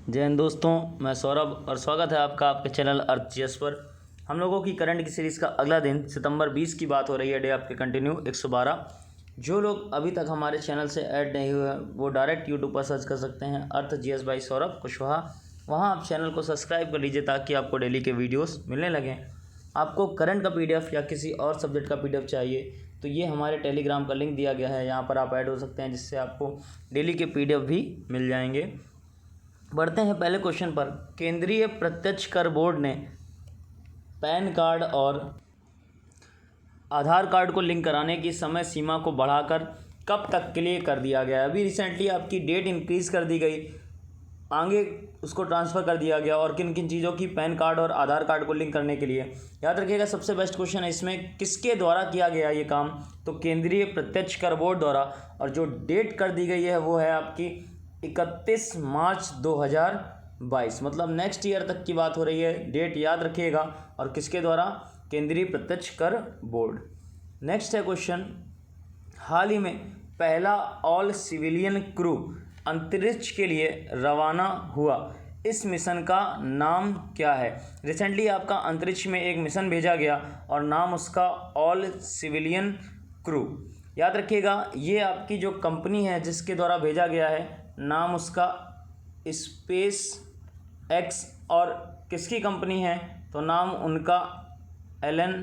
जय हिंद दोस्तों, मैं सौरभ और स्वागत है आपका आपके चैनल अर्थ जीएस पर। हम लोगों की करंट की सीरीज़ का अगला दिन सितंबर 20 की बात हो रही है। डे आपके कंटिन्यू 112। जो लोग अभी तक हमारे चैनल से ऐड नहीं हुए हैं वो डायरेक्ट यूट्यूब पर सर्च कर सकते हैं अर्थ जीएस बाई सौरभ कुशवाहा। वहाँ आप चैनल को सब्सक्राइब कर लीजिए ताकि आपको डेली के वीडियोज़ मिलने लगें। आपको करंट का PDF या किसी और सब्जेक्ट का PDF चाहिए तो ये हमारे टेलीग्राम का लिंक दिया गया है, यहाँ पर आप ऐड हो सकते हैं जिससे आपको डेली के PDF भी मिल जाएंगे। बढ़ते हैं पहले क्वेश्चन पर। केंद्रीय प्रत्यक्ष कर बोर्ड ने पैन कार्ड और आधार कार्ड को लिंक कराने की समय सीमा को बढ़ाकर कब तक के लिए कर दिया गया है। अभी रिसेंटली आपकी डेट इंक्रीज़ कर दी गई, आगे उसको ट्रांसफ़र कर दिया गया। और किन किन चीज़ों की, पैन कार्ड और आधार कार्ड को लिंक करने के लिए। याद रखिएगा सबसे बेस्ट क्वेश्चन है इसमें, किसके द्वारा किया गया ये काम, तो केंद्रीय प्रत्यक्ष कर बोर्ड द्वारा। और जो डेट कर दी गई है वो है आपकी 31 मार्च 2022, मतलब नेक्स्ट ईयर तक की बात हो रही है। डेट याद रखिएगा। और किसके द्वारा, केंद्रीय प्रत्यक्ष कर बोर्ड। नेक्स्ट है क्वेश्चन, हाल ही में पहला ऑल सिविलियन क्रू अंतरिक्ष के लिए रवाना हुआ, इस मिशन का नाम क्या है। रिसेंटली आपका अंतरिक्ष में एक मिशन भेजा गया और नाम उसका ऑल सिविलियन क्रू। याद रखिएगा ये आपकी जो कंपनी है जिसके द्वारा भेजा गया है, नाम उसका स्पेस एक्स। और किसकी कंपनी है, तो नाम उनका एलन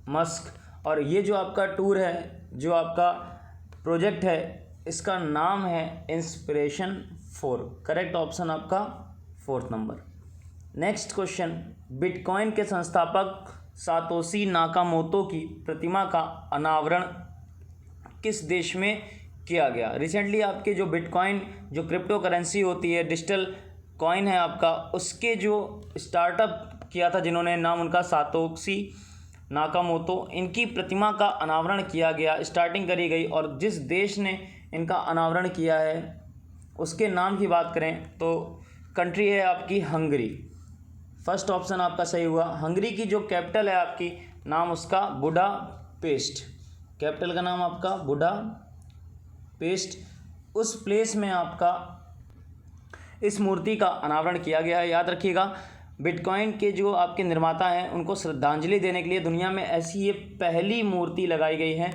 मस्क। और ये जो आपका टूर है, जो आपका प्रोजेक्ट है, इसका नाम है इंस्पिरेशन 4। करेक्ट ऑप्शन आपका 4th number. Next question, bitcoin के संस्थापक सातोशी नाकामोतो की प्रतिमा का अनावरण किस देश में किया गया। रिसेंटली आपके जो बिटकॉइन, जो क्रिप्टो करेंसी होती है, डिजिटल कॉइन है आपका, उसके जो स्टार्टअप किया था जिन्होंने, नाम उनका सातोशी नाकामोतो, इनकी प्रतिमा का अनावरण किया गया, स्टार्टिंग करी गई। और जिस देश ने इनका अनावरण किया है उसके नाम की बात करें तो कंट्री है आपकी हंगरी। फर्स्ट ऑप्शन आपका सही हुआ। हंगरी की जो कैपिटल है आपकी, नाम उसका बुडापेस्ट। कैपिटल का नाम आपका बुडापेस्ट। उस प्लेस में आपका इस मूर्ति का अनावरण किया गया है। याद रखिएगा बिटकॉइन के जो आपके निर्माता हैं उनको श्रद्धांजलि देने के लिए दुनिया में ऐसी ये पहली मूर्ति लगाई गई है।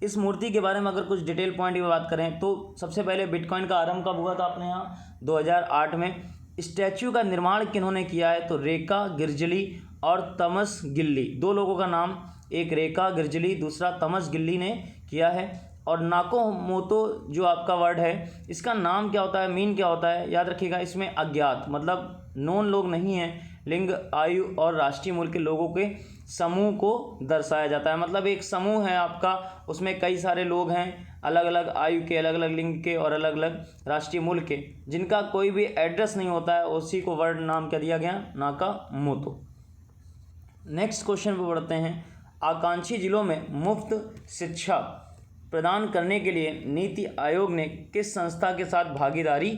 इस मूर्ति के बारे में अगर कुछ डिटेल पॉइंट की बात करें तो सबसे पहले बिटकॉइन का आरंभ कब हुआ था अपने यहाँ, 2008 में। स्टैच्यू का निर्माण किन्होंने किया है, तो रेखा गिरजली और तमस गिल्ली, दो लोगों का नाम, एक रेखा गिरजली, दूसरा तमस गिल्ली ने किया है। और नाकामोतो जो आपका वर्ड है, इसका नाम क्या होता है, मीन क्या होता है, याद रखिएगा इसमें अज्ञात, मतलब नोन लोग नहीं हैं, लिंग, आयु और राष्ट्रीय मूल के लोगों के समूह को दर्शाया जाता है। मतलब एक समूह है आपका, उसमें कई सारे लोग हैं, अलग अलग आयु के, अलग अलग लिंग के और अलग अलग राष्ट्रीय मूल के, जिनका कोई भी एड्रेस नहीं होता है, उसी को वर्ड नाम क्या दिया गया, नाकामोतो। नेक्स्ट क्वेश्चन पर बढ़ते हैं। आकांक्षी जिलों में मुफ्त शिक्षा प्रदान करने के लिए नीति आयोग ने किस संस्था के साथ भागीदारी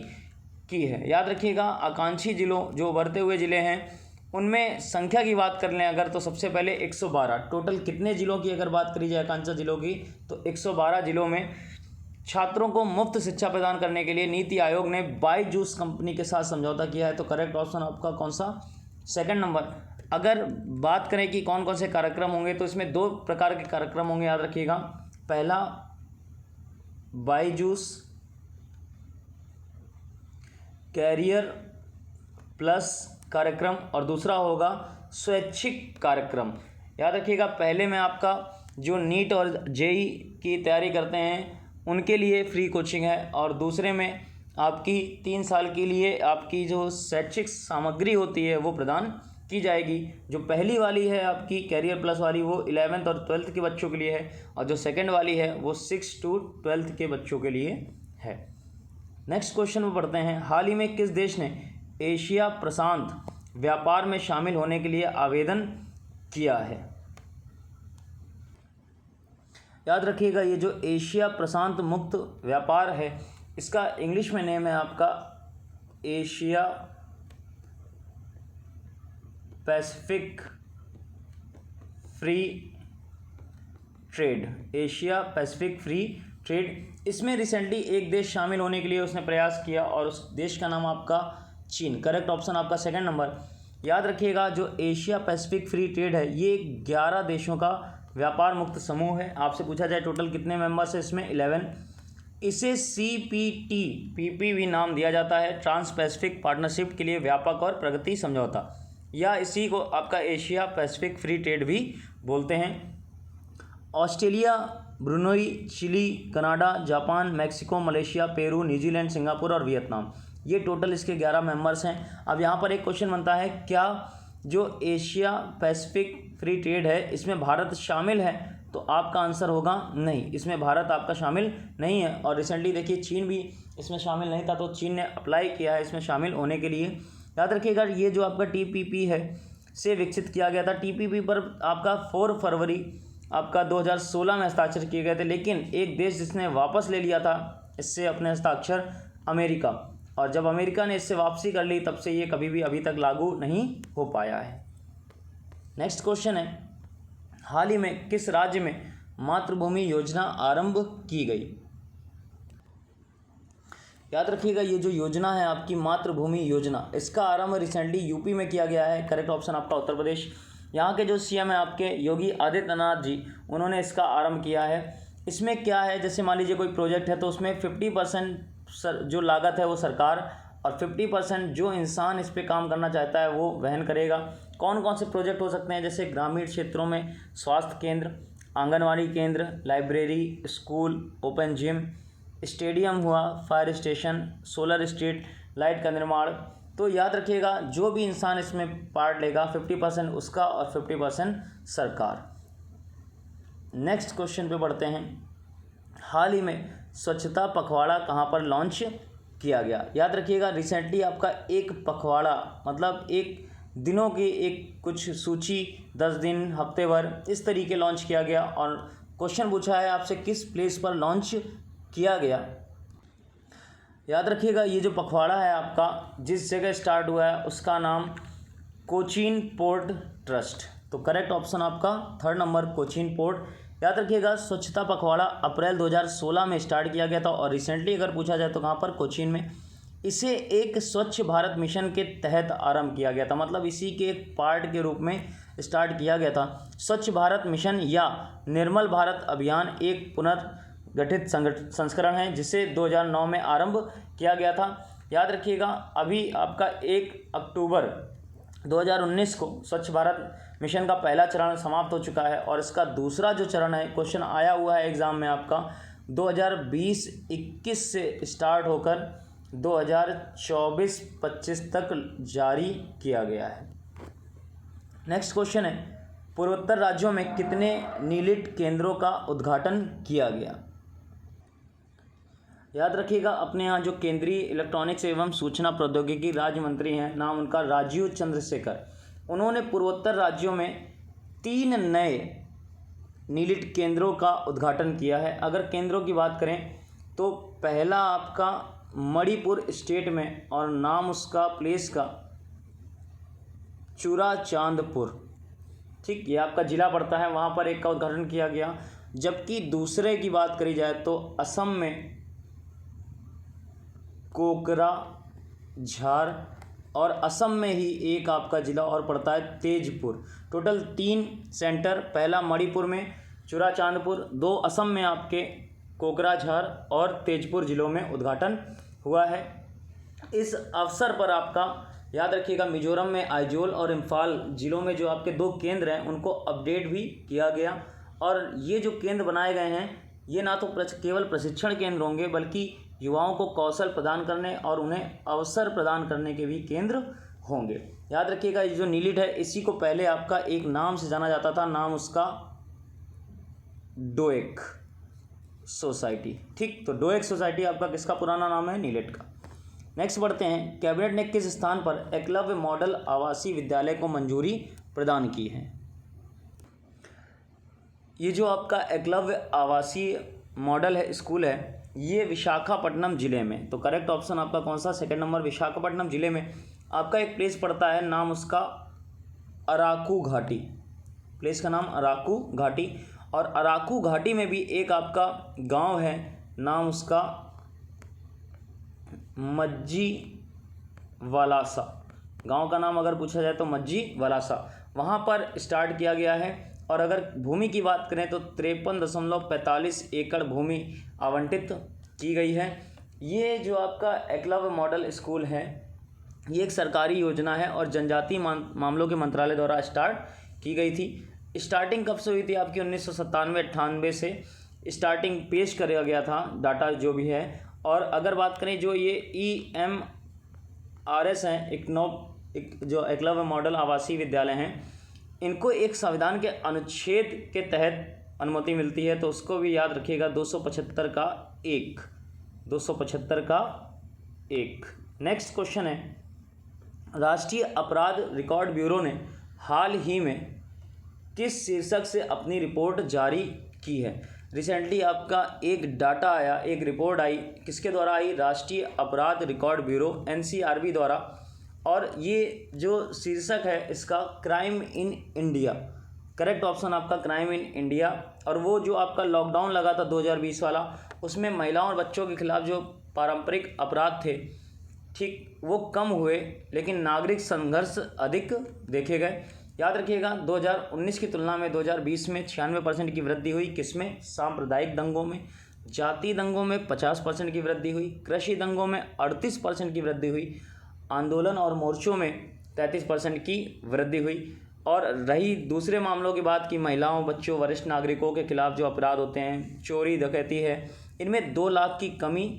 की है। याद रखिएगा आकांक्षी जिलों, जो उभरते हुए ज़िले हैं, उनमें संख्या की बात कर लें अगर, तो सबसे पहले 112। टोटल कितने ज़िलों की अगर बात करी जाए आकांक्षी जिलों की, तो 112 ज़िलों में छात्रों को मुफ्त शिक्षा प्रदान करने के लिए नीति आयोग ने बायजूस कंपनी के साथ समझौता किया है। तो करेक्ट ऑप्शन आपका कौन सा, 2nd नंबर। अगर बात करें कि कौन कौन से कार्यक्रम होंगे, तो इसमें 2 प्रकार के कार्यक्रम होंगे, याद रखिएगा। पहला बायजूस कैरियर प्लस कार्यक्रम और दूसरा होगा स्वैच्छिक कार्यक्रम। याद रखिएगा पहले में आपका जो नीट और जेई की तैयारी करते हैं उनके लिए फ्री कोचिंग है, और दूसरे में आपकी 3 साल के लिए आपकी जो शैक्षिक सामग्री होती है वो प्रदान की जाएगी। जो पहली वाली है आपकी कैरियर प्लस वाली, वो 11th और 12th के बच्चों के लिए है, और जो 2nd वाली है वो 6 to 12th के बच्चों के लिए है। नेक्स्ट क्वेश्चन में पढ़ते हैं। हाल ही में किस देश ने एशिया प्रशांत व्यापार में शामिल होने के लिए आवेदन किया है। याद रखिएगा ये जो एशिया प्रशांत मुक्त व्यापार है, इसका इंग्लिश में नेम है आपका Asia Pacific free trade. Asia Pacific free trade. इसमें रिसेंटली एक देश शामिल होने के लिए उसने प्रयास किया और उस देश का नाम आपका चीन। करेक्ट ऑप्शन आपका सेकंड नंबर। याद रखिएगा जो एशिया पैसिफिक फ्री ट्रेड है ये 11 देशों का व्यापार मुक्त समूह है। आपसे पूछा जाए टोटल कितने मेंबर्स है इसमें 11। इसे CPTPP नाम दिया जाता है, ट्रांस पैसिफिक पार्टनरशिप के लिए व्यापक और प्रगति समझौता, या इसी को आपका एशिया पैसिफिक फ्री ट्रेड भी बोलते हैं। Australia, Brunei, Chile, Canada, Japan, Mexico, Malaysia, Peru, New Zealand, Singapore और वियतनाम, ये टोटल इसके 11 मेंबर्स हैं। अब यहाँ पर एक क्वेश्चन बनता है, क्या जो एशिया पैसिफिक फ्री ट्रेड है इसमें भारत शामिल है? तो आपका आंसर होगा नहीं, इसमें भारत आपका शामिल नहीं है। और रिसेंटली देखिए चीन भी इसमें शामिल नहीं था, तो चीन ने अप्लाई किया है इसमें शामिल होने के लिए। याद रखिएगा ये जो आपका TPP है से विकसित किया गया था। TPP पर आपका 4 फरवरी आपका 2016 में हस्ताक्षर किए गए थे, लेकिन एक देश जिसने वापस ले लिया था इससे अपने हस्ताक्षर, अमेरिका। और जब अमेरिका ने इससे वापसी कर ली तब से ये कभी भी अभी तक लागू नहीं हो पाया है। नेक्स्ट क्वेश्चन है, हाल ही में किस राज्य में मातृभूमि योजना आरंभ की गई? याद रखिएगा ये जो योजना है आपकी मातृभूमि योजना, इसका आरंभ रिसेंटली यूपी में किया गया है। करेक्ट ऑप्शन आपका उत्तर प्रदेश। यहाँ के जो CM है आपके योगी आदित्यनाथ जी, उन्होंने इसका आरंभ किया है। इसमें क्या है, जैसे मान लीजिए कोई प्रोजेक्ट है तो उसमें 50% जो लागत है वो सरकार और 50% जो इंसान इस पे काम करना चाहता है वो वहन करेगा। कौन कौन से प्रोजेक्ट हो सकते हैं, जैसे ग्रामीण क्षेत्रों में स्वास्थ्य केंद्र, आंगनवाड़ी केंद्र, library, school, open gym, stadium हुआ, fire station, solar street light का निर्माण। तो याद रखिएगा जो भी इंसान इसमें पार्ट लेगा 50% उसका और 50% सरकार। नेक्स्ट क्वेश्चन पे बढ़ते हैं, हाल ही में स्वच्छता पखवाड़ा कहाँ पर लॉन्च किया गया? याद रखिएगा रिसेंटली आपका एक पखवाड़ा मतलब एक दिनों की एक कुछ सूची, 10 दिन, हफ्ते भर, इस तरीके लॉन्च किया गया। और क्वेश्चन पूछा है आपसे किस प्लेस पर लॉन्च किया गया? याद रखिएगा ये जो पखवाड़ा है आपका जिस जगह स्टार्ट हुआ है उसका नाम कोचीन पोर्ट ट्रस्ट। तो करेक्ट ऑप्शन आपका थर्ड नंबर कोचीन पोर्ट। याद रखिएगा स्वच्छता पखवाड़ा अप्रैल 2016 में स्टार्ट किया गया था और रिसेंटली अगर पूछा जाए तो कहाँ पर, कोचीन में। इसे एक स्वच्छ भारत मिशन के तहत आरंभ किया गया था, मतलब इसी के एक पार्ट के रूप में स्टार्ट किया गया था। स्वच्छ भारत मिशन या निर्मल भारत अभियान एक पुनर्गठित संस्करण है जिसे 2009 में आरंभ किया गया था। याद रखिएगा अभी आपका 1 अक्टूबर 2019 को स्वच्छ भारत मिशन का पहला चरण समाप्त हो चुका है और इसका दूसरा जो चरण है, क्वेश्चन आया हुआ है एग्ज़ाम में आपका, 2020-21 से स्टार्ट होकर 2024-25 तक जारी किया गया है। नेक्स्ट क्वेश्चन है, पूर्वोत्तर राज्यों में कितने नीलिट केंद्रों का उद्घाटन किया गया? याद रखिएगा अपने यहाँ जो केंद्रीय इलेक्ट्रॉनिक्स एवं सूचना प्रौद्योगिकी राज्य मंत्री हैं, नाम उनका राजीव चंद्रशेखर, उन्होंने पूर्वोत्तर राज्यों में 3 नए नीलिट केंद्रों का उद्घाटन किया है। अगर केंद्रों की बात करें तो पहला आपका मणिपुर स्टेट में और नाम उसका प्लेस का चूड़ाचांदपुर, ठीक, ये आपका ज़िला पड़ता है, वहाँ पर एक का उद्घाटन किया गया। जबकि दूसरे की बात करी जाए तो असम में कोकराझार और असम में ही एक आपका ज़िला और पड़ता है तेजपुर। टोटल 3 सेंटर, पहला मणिपुर में चूड़ाचांदपुर, 2 असम में आपके कोकराझार और तेजपुर ज़िलों में उद्घाटन हुआ है। इस अवसर पर आपका याद रखिएगा मिजोरम में आइजोल और इम्फाल ज़िलों में जो आपके 2 केंद्र हैं उनको अपडेट भी किया गया। और ये जो केंद्र बनाए गए हैं ये ना तो केवल प्रशिक्षण केंद्र होंगे बल्कि युवाओं को कौशल प्रदान करने और उन्हें अवसर प्रदान करने के भी केंद्र होंगे। याद रखिएगा ये जो नीलिट है इसी को पहले आपका एक नाम से जाना जाता था, नाम उसका डोएक सोसाइटी, ठीक। तो डोएक सोसाइटी आपका किसका पुराना नाम है? नीलिट का। नेक्स्ट बढ़ते हैं, कैबिनेट ने किस स्थान पर एकलव्य मॉडल आवासीय विद्यालय को मंजूरी प्रदान की है? ये जो आपका एकलव्य आवासीय मॉडल है, स्कूल है, ये विशाखापट्टनम ज़िले में। तो करेक्ट ऑप्शन आपका कौन सा? Second number. विशाखापट्टनम ज़िले में आपका एक प्लेस पड़ता है, नाम उसका अराकू घाटी, प्लेस का नाम अराकू घाटी। और अराकू घाटी में भी एक आपका गांव है नाम उसका मज्जी वलासा, गांव का नाम अगर पूछा जाए तो मज्जी वलासा, वहाँ पर स्टार्ट किया गया है। और अगर भूमि की बात करें तो 53.45 एकड़ भूमि आवंटित की गई है। ये जो आपका एकलव्य मॉडल स्कूल है ये एक सरकारी योजना है और जनजातीय मामलों के मंत्रालय द्वारा स्टार्ट की गई थी। स्टार्टिंग कब से हुई थी आपकी 1997-98 से स्टार्टिंग पेश किया गया था डाटा जो भी है। और अगर बात करें जो ये EMRS हैं, एक जो एकलव्य मॉडल आवासीय विद्यालय हैं, इनको एक संविधान के अनुच्छेद के तहत अनुमति मिलती है, तो उसको भी याद रखिएगा 275 का 1, 275 का 1। नेक्स्ट क्वेश्चन है, राष्ट्रीय अपराध रिकॉर्ड ब्यूरो ने हाल ही में किस शीर्षक से अपनी रिपोर्ट जारी की है। रिसेंटली आपका एक डाटा आया, एक रिपोर्ट आई, किसके द्वारा आई, राष्ट्रीय अपराध रिकॉर्ड ब्यूरो NCRB द्वारा, और ये जो शीर्षक है इसका crime in India, correct option आपका क्राइम इन इंडिया। और वो जो आपका लॉकडाउन लगा था 2020 वाला, उसमें महिलाओं और बच्चों के खिलाफ जो पारंपरिक अपराध थे ठीक वो कम हुए, लेकिन नागरिक संघर्ष अधिक देखे गए। याद रखिएगा 2019 की तुलना में 2020 में 96% की वृद्धि हुई, किसमें, सांप्रदायिक दंगों में, जातीय दंगों में 50% की वृद्धि हुई, कृषि दंगों में 38% की वृद्धि हुई, आंदोलन और मोर्चों में 33% की वृद्धि हुई। और रही दूसरे मामलों की बात की, महिलाओं, बच्चों, वरिष्ठ नागरिकों के खिलाफ जो अपराध होते हैं, चोरी डकैती है, इनमें 2 लाख की कमी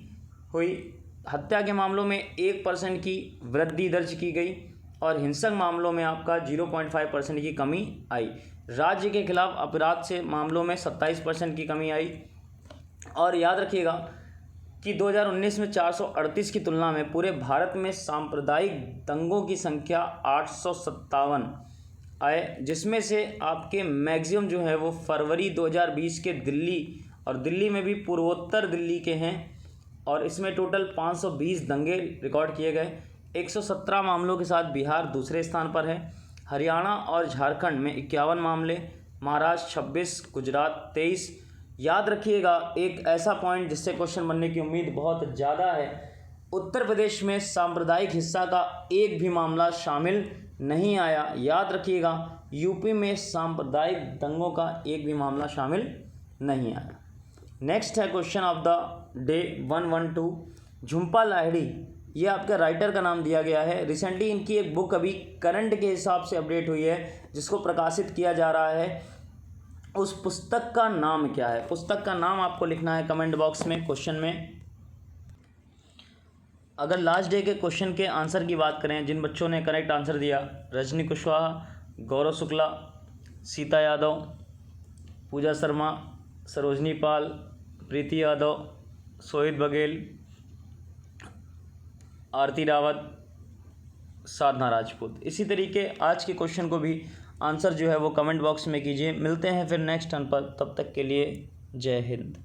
हुई। हत्या के मामलों में 1% की वृद्धि दर्ज की गई और हिंसक मामलों में आपका 0.5% की कमी आई। राज्य के खिलाफ अपराध से मामलों में 27% की कमी आई। और याद रखिएगा कि 2019 में 438 की तुलना में पूरे भारत में सांप्रदायिक दंगों की संख्या 857 आए, जिसमें से आपके मैक्सिमम जो है वो फरवरी 2020 के दिल्ली, और दिल्ली में भी पूर्वोत्तर दिल्ली के हैं, और इसमें टोटल 520 दंगे रिकॉर्ड किए गए। 117 मामलों के साथ बिहार दूसरे स्थान पर है। हरियाणा और झारखंड में 51 मामले, महाराष्ट्र 26, गुजरात 23। याद रखिएगा एक ऐसा पॉइंट जिससे क्वेश्चन बनने की उम्मीद बहुत ज़्यादा है, उत्तर प्रदेश में सांप्रदायिक हिंसा का एक भी मामला शामिल नहीं आया। याद रखिएगा यूपी में सांप्रदायिक दंगों का एक भी मामला शामिल नहीं आया। नेक्स्ट है question of the day 112, Jhumpa Lahiri, ये आपका राइटर का नाम दिया गया है। रिसेंटली इनकी एक बुक अभी करंट के हिसाब से अपडेट हुई है जिसको प्रकाशित किया जा रहा है। उस पुस्तक का नाम क्या है, पुस्तक का नाम आपको लिखना है कमेंट बॉक्स में क्वेश्चन में। अगर लास्ट डे के क्वेश्चन के आंसर की बात करें, जिन बच्चों ने करेक्ट आंसर दिया, रजनी कुशवाहा, गौरव शुक्ला, सीता यादव, पूजा शर्मा, सरोजनी पाल, प्रीति यादव, सोहित बघेल, आरती रावत, साधना राजपूत। इसी तरीके आज के क्वेश्चन को भी आंसर जो है वो कमेंट बॉक्स में कीजिए। मिलते हैं फिर नेक्स्ट टर्न पर, तब तक के लिए जय हिंद।